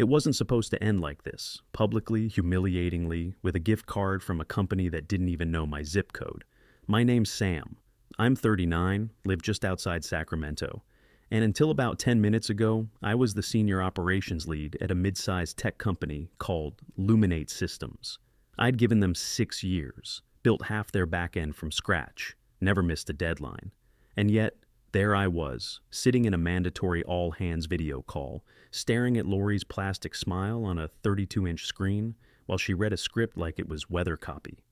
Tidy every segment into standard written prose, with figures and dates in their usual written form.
It wasn't supposed to end like this, publicly, humiliatingly, with a gift card from a company that didn't even know my zip code. My name's Sam. I'm 39, live just outside Sacramento. And until about 10 minutes ago, I was the senior operations lead at a mid-sized tech company called Luminate Systems. I'd given them 6 years, built half their back end from scratch, never missed a deadline. And yet, there I was, sitting in a mandatory all-hands video call, staring at Lori's plastic smile on a 32-inch screen while she read a script like it was weather copy.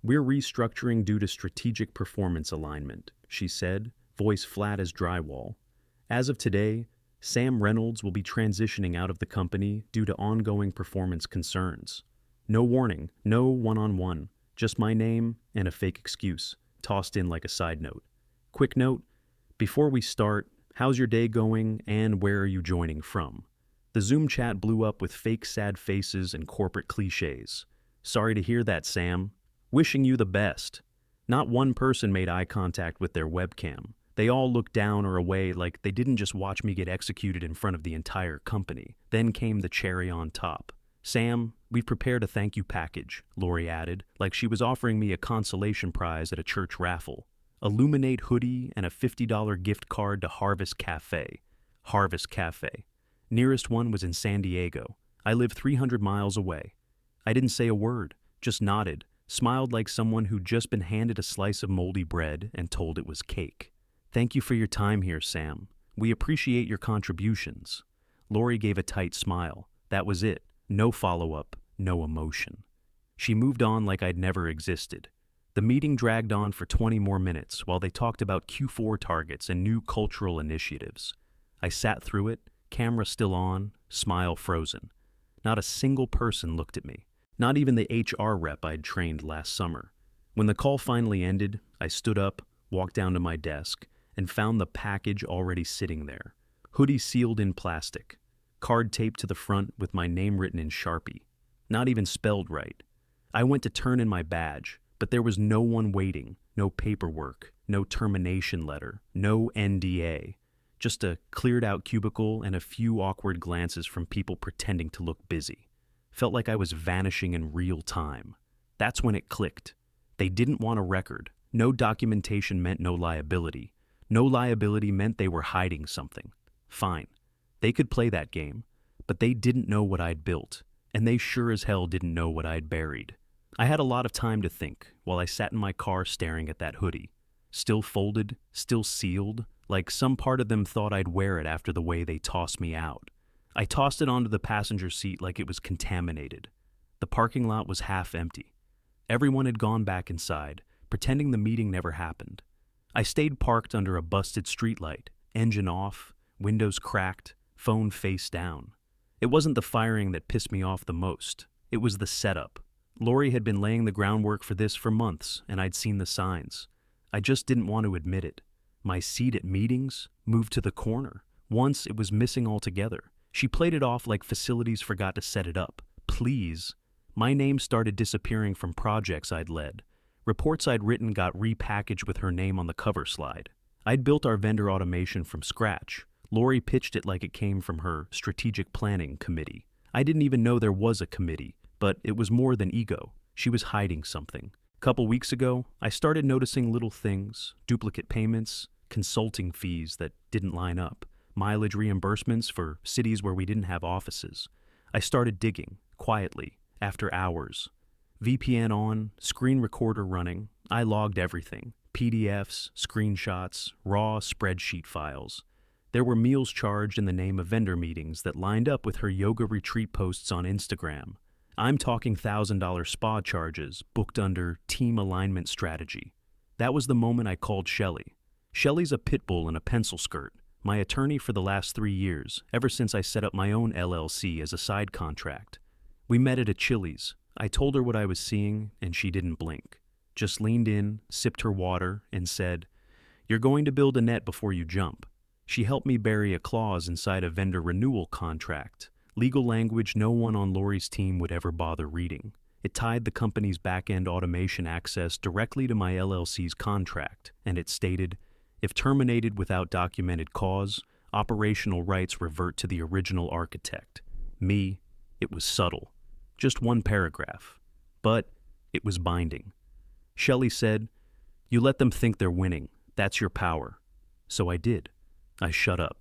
"We're restructuring due to strategic performance alignment," she said, voice flat as drywall. "As of today, Sam Reynolds will be transitioning out of the company due to ongoing performance concerns. No warning, no one-on-one, just my name and a fake excuse, tossed in like a side note. Quick note, before we start, how's your day going and where are you joining from?" The Zoom chat blew up with fake sad faces and corporate cliches. "Sorry to hear that, Sam. Wishing you the best." Not one person made eye contact with their webcam. They all looked down or away like they didn't just watch me get executed in front of the entire company. Then came the cherry on top. "Sam, we've prepared a thank you package," Lori added, like she was offering me a consolation prize at a church raffle. A Luminate hoodie and a $50 gift card to Harvest Cafe. Harvest Cafe. Nearest one was in San Diego. I live 300 miles away. I didn't say a word, just nodded, smiled like someone who'd just been handed a slice of moldy bread and told it was cake. "Thank you for your time here, Sam. We appreciate your contributions." Lori gave a tight smile. That was it. No follow-up, no emotion. She moved on like I'd never existed. The meeting dragged on for 20 more minutes while they talked about Q4 targets and new cultural initiatives. I sat through it, camera still on, smile frozen. Not a single person looked at me, not even the HR rep I'd trained last summer. When the call finally ended, I stood up, walked down to my desk, and found the package already sitting there. Hoodie sealed in plastic. Card taped to the front with my name written in Sharpie. Not even spelled right. I went to turn in my badge, but there was no one waiting, no paperwork, no termination letter, no NDA. Just a cleared-out cubicle and a few awkward glances from people pretending to look busy. Felt like I was vanishing in real time. That's when it clicked. They didn't want a record. No documentation meant no liability. No liability meant they were hiding something. Fine. They could play that game, but they didn't know what I'd built, and they sure as hell didn't know what I'd buried. I had a lot of time to think while I sat in my car staring at that hoodie. Still folded, still sealed, like some part of them thought I'd wear it after the way they tossed me out. I tossed it onto the passenger seat like it was contaminated. The parking lot was half empty. Everyone had gone back inside, pretending the meeting never happened. I stayed parked under a busted streetlight, engine off, windows cracked, phone face down. It wasn't the firing that pissed me off the most. It was the setup. Lori had been laying the groundwork for this for months, and I'd seen the signs. I just didn't want to admit it. My seat at meetings moved to the corner. Once it was missing altogether. She played it off like facilities forgot to set it up. Please. My name started disappearing from projects I'd led. Reports I'd written got repackaged with her name on the cover slide. I'd built our vendor automation from scratch. Lori pitched it like it came from her strategic planning committee. I didn't even know there was a committee, but it was more than ego. She was hiding something. A couple weeks ago, I started noticing little things, duplicate payments, consulting fees that didn't line up, mileage reimbursements for cities where we didn't have offices. I started digging, quietly, after hours. VPN on, screen recorder running. I logged everything. PDFs, screenshots, raw spreadsheet files. There were meals charged in the name of vendor meetings that lined up with her yoga retreat posts on Instagram. I'm talking $1,000 spa charges booked under team alignment strategy. That was the moment I called Shelley. Shelley's a pit bull in a pencil skirt, my attorney for the last 3 years, ever since I set up my own LLC as a side contract. We met at a Chili's. I told her what I was seeing, and she didn't blink. Just leaned in, sipped her water, and said, "You're going to build a net before you jump." She helped me bury a clause inside a vendor renewal contract, legal language no one on Lori's team would ever bother reading. It tied the company's back-end automation access directly to my LLC's contract, and it stated, if terminated without documented cause, operational rights revert to the original architect. Me, it was subtle. Just one paragraph. But it was binding. Shelley said, "You let them think they're winning. That's your power." So I did. I shut up.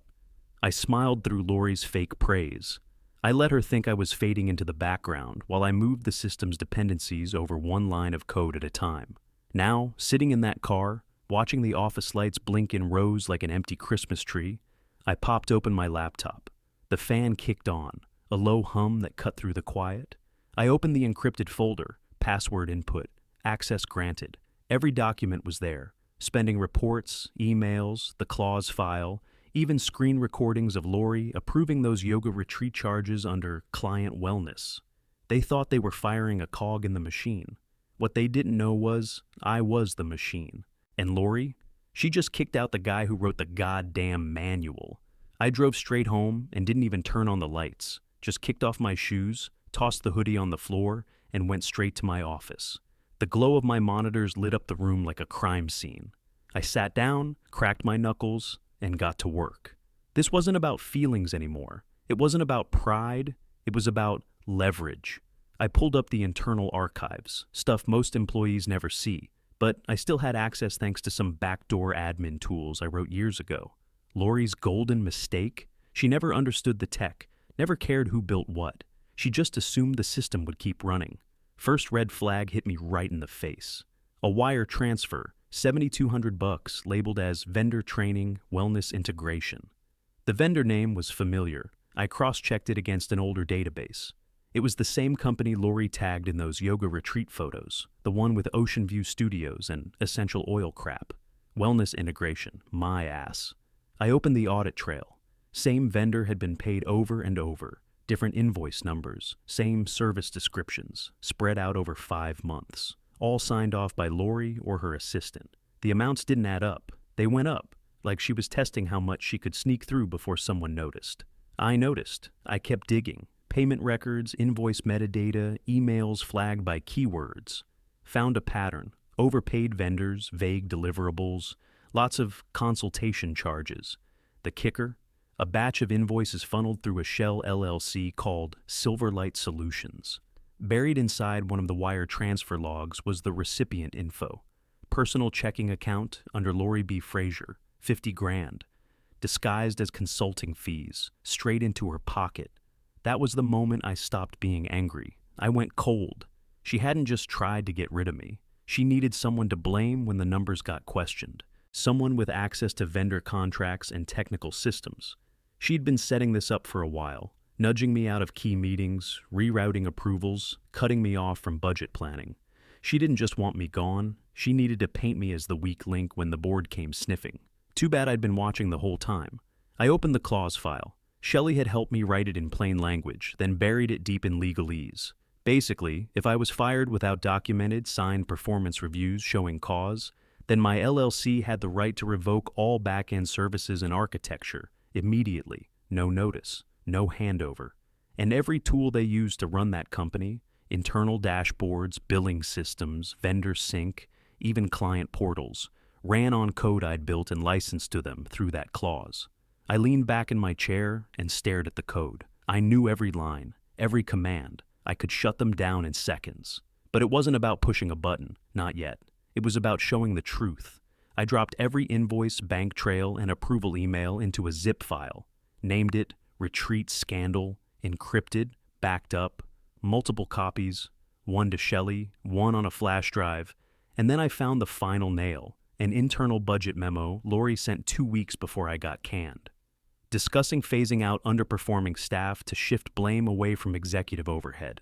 I smiled through Lori's fake praise. I let her think I was fading into the background while I moved the system's dependencies over one line of code at a time. Now, sitting in that car, watching the office lights blink in rows like an empty Christmas tree, I popped open my laptop. The fan kicked on, a low hum that cut through the quiet. I opened the encrypted folder, password input, access granted. Every document was there, spending reports, emails, the clause file, even screen recordings of Lori approving those yoga retreat charges under client wellness. They thought they were firing a cog in the machine. What they didn't know was I was the machine. And Lori? She just kicked out the guy who wrote the goddamn manual. I drove straight home and didn't even turn on the lights, just kicked off my shoes, tossed the hoodie on the floor, and went straight to my office. The glow of my monitors lit up the room like a crime scene. I sat down, cracked my knuckles, and got to work. This wasn't about feelings anymore. It wasn't about pride. It was about leverage. I pulled up the internal archives, stuff most employees never see, but I still had access thanks to some backdoor admin tools I wrote years ago. Lori's golden mistake? She never understood the tech, never cared who built what. She just assumed the system would keep running. First red flag hit me right in the face. A wire transfer, $7,200 labeled as vendor training, wellness integration. The vendor name was familiar. I cross-checked it against an older database. It was the same company Lori tagged in those yoga retreat photos, the one with Ocean View Studios and essential oil crap. Wellness integration, my ass. I opened the audit trail. Same vendor had been paid over and over. Different invoice numbers, same service descriptions, spread out over 5 months. All signed off by Lori or her assistant. The amounts didn't add up. They went up, like she was testing how much she could sneak through before someone noticed. I noticed. I kept digging. Payment records, invoice metadata, emails flagged by keywords. Found a pattern. Overpaid vendors, vague deliverables, lots of consultation charges. The kicker? A batch of invoices funneled through a shell LLC called Silverlight Solutions. Buried inside one of the wire transfer logs was the recipient info. Personal checking account under Lori B. Frazier, 50 grand. Disguised as consulting fees, straight into her pocket. That was the moment I stopped being angry. I went cold. She hadn't just tried to get rid of me. She needed someone to blame when the numbers got questioned. Someone with access to vendor contracts and technical systems. She'd been setting this up for a while, nudging me out of key meetings, rerouting approvals, cutting me off from budget planning. She didn't just want me gone. She needed to paint me as the weak link when the board came sniffing. Too bad I'd been watching the whole time. I opened the clause file. Shelley had helped me write it in plain language, then buried it deep in legalese. Basically, if I was fired without documented, signed performance reviews showing cause, then my LLC had the right to revoke all back-end services and architecture, immediately, no notice, no handover. And every tool they used to run that company, internal dashboards, billing systems, vendor sync, even client portals, ran on code I'd built and licensed to them through that clause. I leaned back in my chair and stared at the code. I knew every line, every command. I could shut them down in seconds. But it wasn't about pushing a button, not yet. It was about showing the truth. I dropped every invoice, bank trail, and approval email into a zip file, named it Retreat Scandal, encrypted, backed up, multiple copies, one to Shelley, one on a flash drive, and then I found the final nail, an internal budget memo Lori sent 2 weeks before I got canned. Discussing phasing out underperforming staff to shift blame away from executive overhead.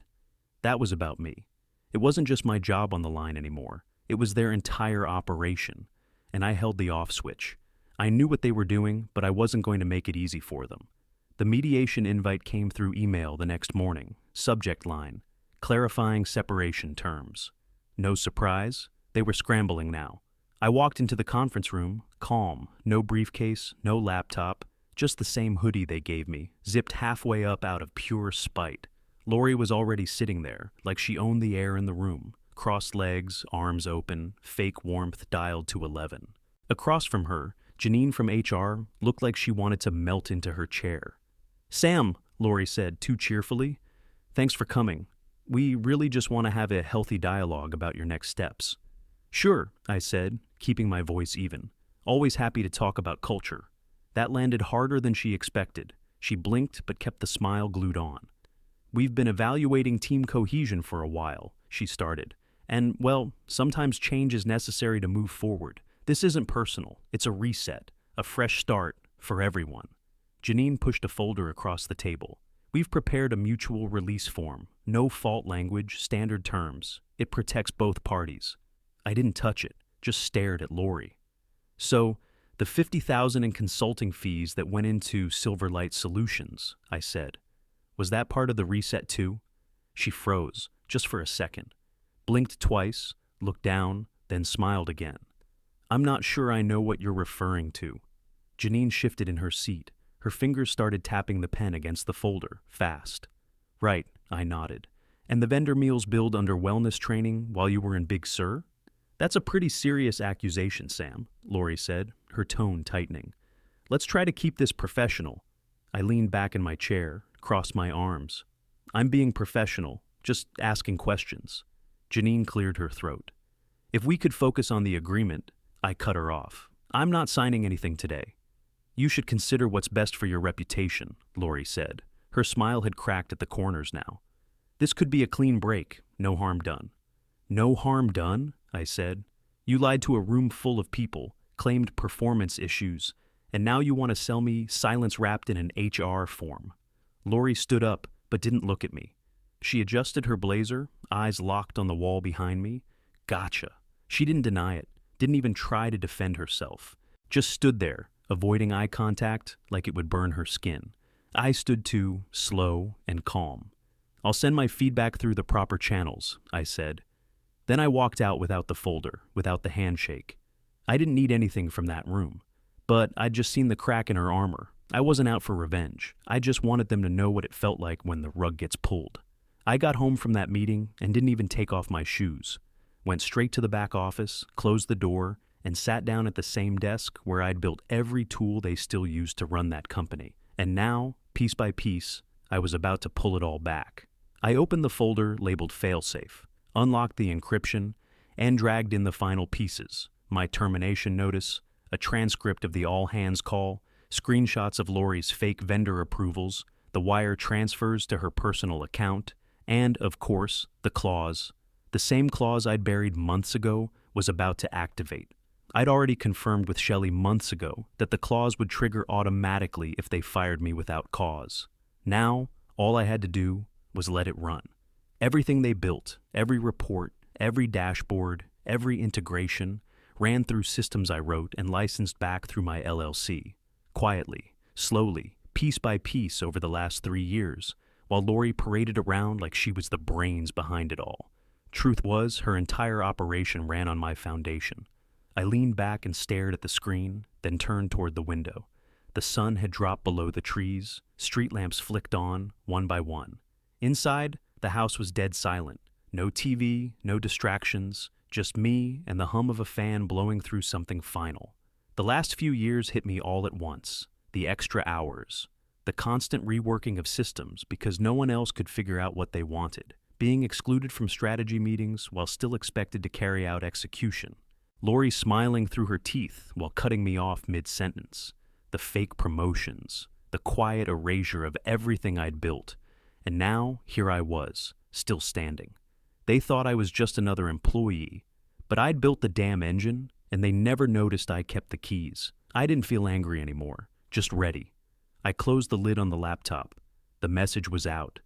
That was about me. It wasn't just my job on the line anymore. It was their entire operation, and I held the off switch. I knew what they were doing, but I wasn't going to make it easy for them. The mediation invite came through email the next morning. Subject line, clarifying separation terms. No surprise, they were scrambling now. I walked into the conference room, calm, no briefcase, no laptop, just the same hoodie they gave me, zipped halfway up out of pure spite. Lori was already sitting there, like she owned the air in the room. Crossed legs, arms open, fake warmth dialed to 11. Across from her, Janine from HR looked like she wanted to melt into her chair. "Sam, Lori said too cheerfully. "Thanks for coming. We really just want to have a healthy dialogue about your next steps." "Sure," I said, keeping my voice even. "Always happy to talk about culture." That landed harder than she expected. She blinked but kept the smile glued on. "We've been evaluating team cohesion for a while," she started. "And, well, sometimes change is necessary to move forward. This isn't personal. It's a reset, a fresh start for everyone." Janine pushed a folder across the table. "We've prepared a mutual release form. No fault language, standard terms. It protects both parties." I didn't touch it, just stared at Lori. "So, the $50,000 in consulting fees that went into Silverlight Solutions," I said. "Was that part of the reset too?" She froze, just for a second. Blinked twice, looked down, then smiled again. "I'm not sure I know what you're referring to." Janine shifted in her seat. Her fingers started tapping the pen against the folder, fast. "Right," I nodded. "And the vendor meals billed under wellness training while you were in Big Sur?" "That's a pretty serious accusation, Sam," Lori said, her tone tightening. "Let's try to keep this professional." I leaned back in my chair, crossed my arms. "I'm being professional, just asking questions." Janine cleared her throat. "If we could focus on the agreement," I cut her off. "I'm not signing anything today." "You should consider what's best for your reputation," Lori said. Her smile had cracked at the corners now. "This could be a clean break, no harm done." "No harm done?" I said. "You lied to a room full of people, claimed performance issues, and now you want to sell me silence wrapped in an HR form." Lori stood up, but didn't look at me. She adjusted her blazer, eyes locked on the wall behind me. Gotcha. She didn't deny it, didn't even try to defend herself. Just stood there, avoiding eye contact like it would burn her skin. I stood too, slow and calm. "I'll send my feedback through the proper channels," I said. Then I walked out without the folder, without the handshake. I didn't need anything from that room. But I'd just seen the crack in her armor. I wasn't out for revenge. I just wanted them to know what it felt like when the rug gets pulled. I got home from that meeting and didn't even take off my shoes. Went straight to the back office, closed the door, and sat down at the same desk where I'd built every tool they still use to run that company. And now, piece by piece, I was about to pull it all back. I opened the folder labeled failsafe, unlocked the encryption, and dragged in the final pieces: my termination notice, a transcript of the all-hands call, screenshots of Lori's fake vendor approvals, the wire transfers to her personal account, and, of course, the clause. The same clause I'd buried months ago was about to activate. I'd already confirmed with Shelley months ago that the clause would trigger automatically if they fired me without cause. Now, all I had to do was let it run. Everything they built, every report, every dashboard, every integration, ran through systems I wrote and licensed back through my LLC. Quietly, slowly, piece by piece over the last 3 years, while Lori paraded around like she was the brains behind it all. Truth was, her entire operation ran on my foundation. I leaned back and stared at the screen, then turned toward the window. The sun had dropped below the trees, street lamps flicked on, one by one. Inside, the house was dead silent. No TV, no distractions, just me and the hum of a fan blowing through something final. The last few years hit me all at once. The extra hours, the constant reworking of systems because no one else could figure out what they wanted, being excluded from strategy meetings while still expected to carry out execution. Lori smiling through her teeth while cutting me off mid-sentence. The fake promotions, the quiet erasure of everything I'd built. And now, here I was, still standing. They thought I was just another employee, but I'd built the damn engine, and they never noticed I kept the keys. I didn't feel angry anymore, just ready. I closed the lid on the laptop. The message was out.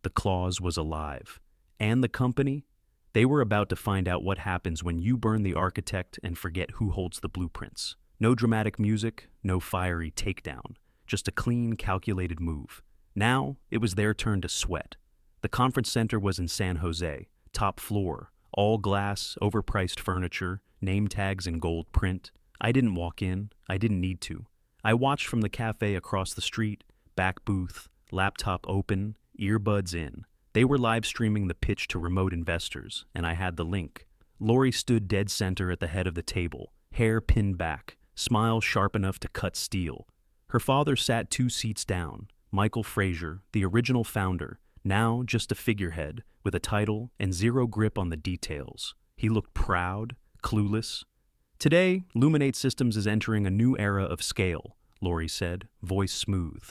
The clause was alive. And the company? They were about to find out what happens when you burn the architect and forget who holds the blueprints. No dramatic music, no fiery takedown, just a clean, calculated move. Now, it was their turn to sweat. The conference center was in San Jose, top floor, all glass, overpriced furniture, name tags in gold print. I didn't walk in. I didn't need to. I watched from the cafe across the street, back booth, laptop open, earbuds in. They were live streaming the pitch to remote investors, and I had the link. Lori stood dead center at the head of the table, hair pinned back, smile sharp enough to cut steel. Her father sat 2 seats down, Michael Frazier, the original founder, now just a figurehead with a title and zero grip on the details. He looked proud, clueless. Today, Luminate Systems is entering a new era of scale, Lori said, voice smooth.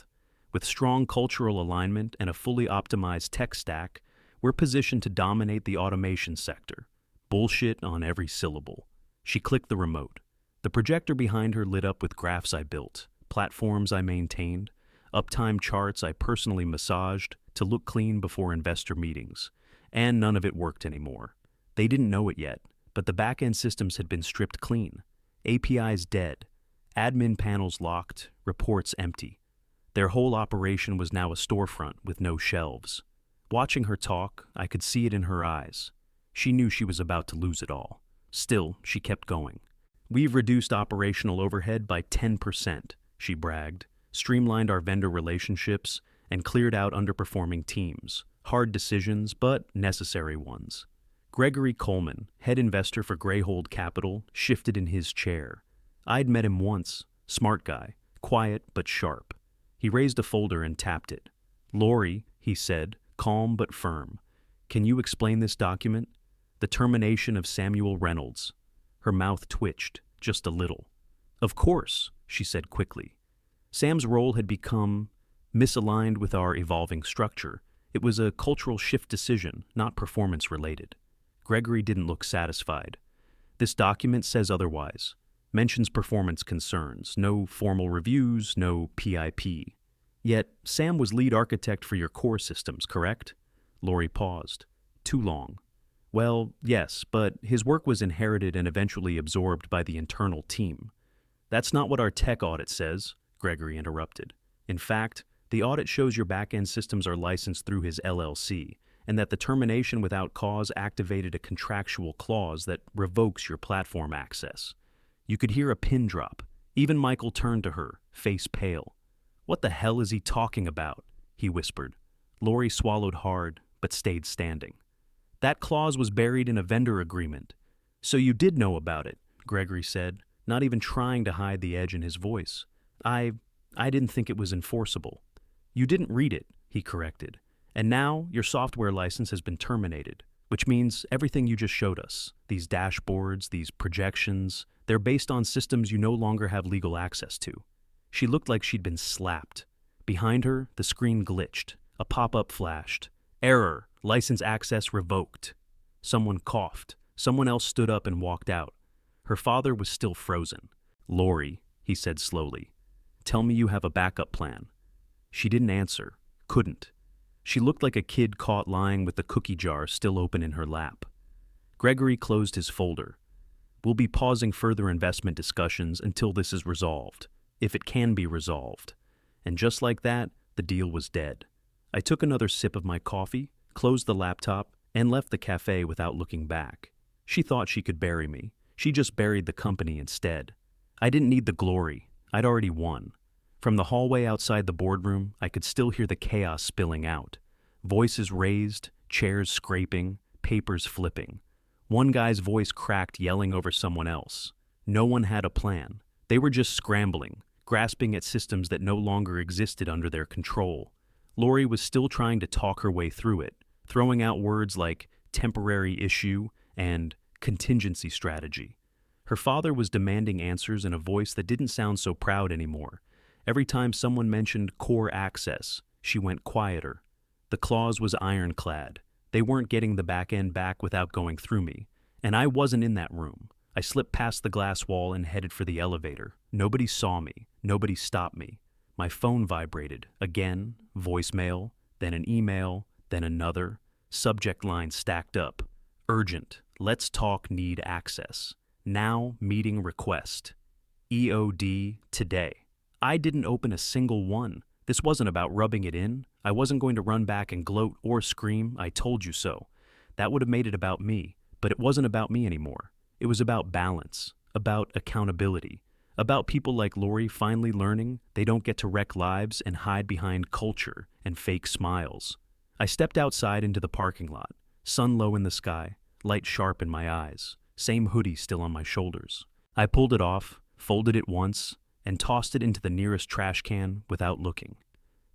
With strong cultural alignment and a fully optimized tech stack, we're positioned to dominate the automation sector. Bullshit on every syllable. She clicked the remote. The projector behind her lit up with graphs I built, platforms I maintained, uptime charts I personally massaged to look clean before investor meetings. And none of it worked anymore. They didn't know it yet, but the back-end systems had been stripped clean. APIs dead. Admin panels locked, reports empty. Their whole operation was now a storefront with no shelves. Watching her talk, I could see it in her eyes. She knew she was about to lose it all. Still, she kept going. We've reduced operational overhead by 10%, she bragged, streamlined our vendor relationships, and cleared out underperforming teams. Hard decisions, but necessary ones. Gregory Coleman, head investor for Greyhold Capital, shifted in his chair. I'd met him once. Smart guy, quiet but sharp. He raised a folder and tapped it. Lori, he said, calm but firm. Can you explain this document? The termination of Samuel Reynolds. Her mouth twitched, just a little. Of course, she said quickly. Sam's role had become misaligned with our evolving structure. It was a cultural shift decision, not performance-related. Gregory didn't look satisfied. This document says otherwise. Mentions performance concerns, no formal reviews, no PIP. Yet, Sam was lead architect for your core systems, correct? Lori paused. Too long. Well, yes, but his work was inherited and eventually absorbed by the internal team. That's not what our tech audit says, Gregory interrupted. In fact, the audit shows your back-end systems are licensed through his LLC, and that the termination without cause activated a contractual clause that revokes your platform access. You could hear a pin drop. Even Michael turned to her, face pale. What the hell is he talking about? He whispered. Lori swallowed hard, but stayed standing. That clause was buried in a vendor agreement. So you did know about it, Gregory said, not even trying to hide the edge in his voice. I didn't think it was enforceable. You didn't read it, he corrected. And now your software license has been terminated, which means everything you just showed us, these dashboards, these projections, they're based on systems you no longer have legal access to. She looked like she'd been slapped. Behind her, the screen glitched. A pop-up flashed. Error. License access revoked. Someone coughed. Someone else stood up and walked out. Her father was still frozen. Lori, he said slowly, tell me you have a backup plan. She didn't answer. Couldn't. She looked like a kid caught lying with the cookie jar still open in her lap. Gregory closed his folder. We'll be pausing further investment discussions until this is resolved, if it can be resolved. And just like that, the deal was dead. I took another sip of my coffee, closed the laptop, and left the cafe without looking back. She thought she could bury me. She just buried the company instead. I didn't need the glory. I'd already won. From the hallway outside the boardroom, I could still hear the chaos spilling out. Voices raised, chairs scraping, papers flipping. One guy's voice cracked yelling over someone else. No one had a plan. They were just scrambling, grasping at systems that no longer existed under their control. Lori was still trying to talk her way through it, throwing out words like temporary issue and contingency strategy. Her father was demanding answers in a voice that didn't sound so proud anymore. Every time someone mentioned core access, she went quieter. The clause was ironclad. They weren't getting the back end back without going through me. And I wasn't in that room. I slipped past the glass wall and headed for the elevator. Nobody saw me. Nobody stopped me. My phone vibrated. Again, voicemail, then an email, then another. Subject line stacked up. Urgent. Let's talk, need access. Now, meeting request. EOD today. I didn't open a single one. This wasn't about rubbing it in. I wasn't going to run back and gloat or scream, I told you so. That would have made it about me, but it wasn't about me anymore. It was about balance, about accountability, about people like Lori finally learning they don't get to wreck lives and hide behind culture and fake smiles. I stepped outside into the parking lot, sun low in the sky, light sharp in my eyes, same hoodie still on my shoulders. I pulled it off, folded it once, and tossed it into the nearest trash can without looking.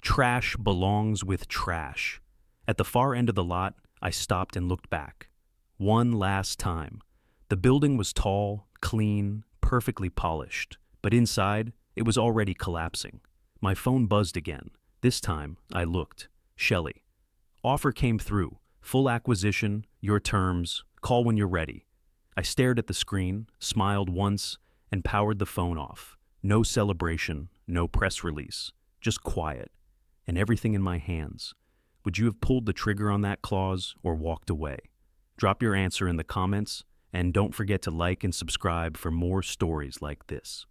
Trash belongs with trash. At the far end of the lot, I stopped and looked back. One last time. The building was tall, clean, perfectly polished, but inside, it was already collapsing. My phone buzzed again. This time, I looked. Shelley. Offer came through. Full acquisition, your terms, call when you're ready. I stared at the screen, smiled once, and powered the phone off. No celebration, no press release, just quiet, and everything in my hands. Would you have pulled the trigger on that clause or walked away? Drop your answer in the comments, and don't forget to like and subscribe for more stories like this.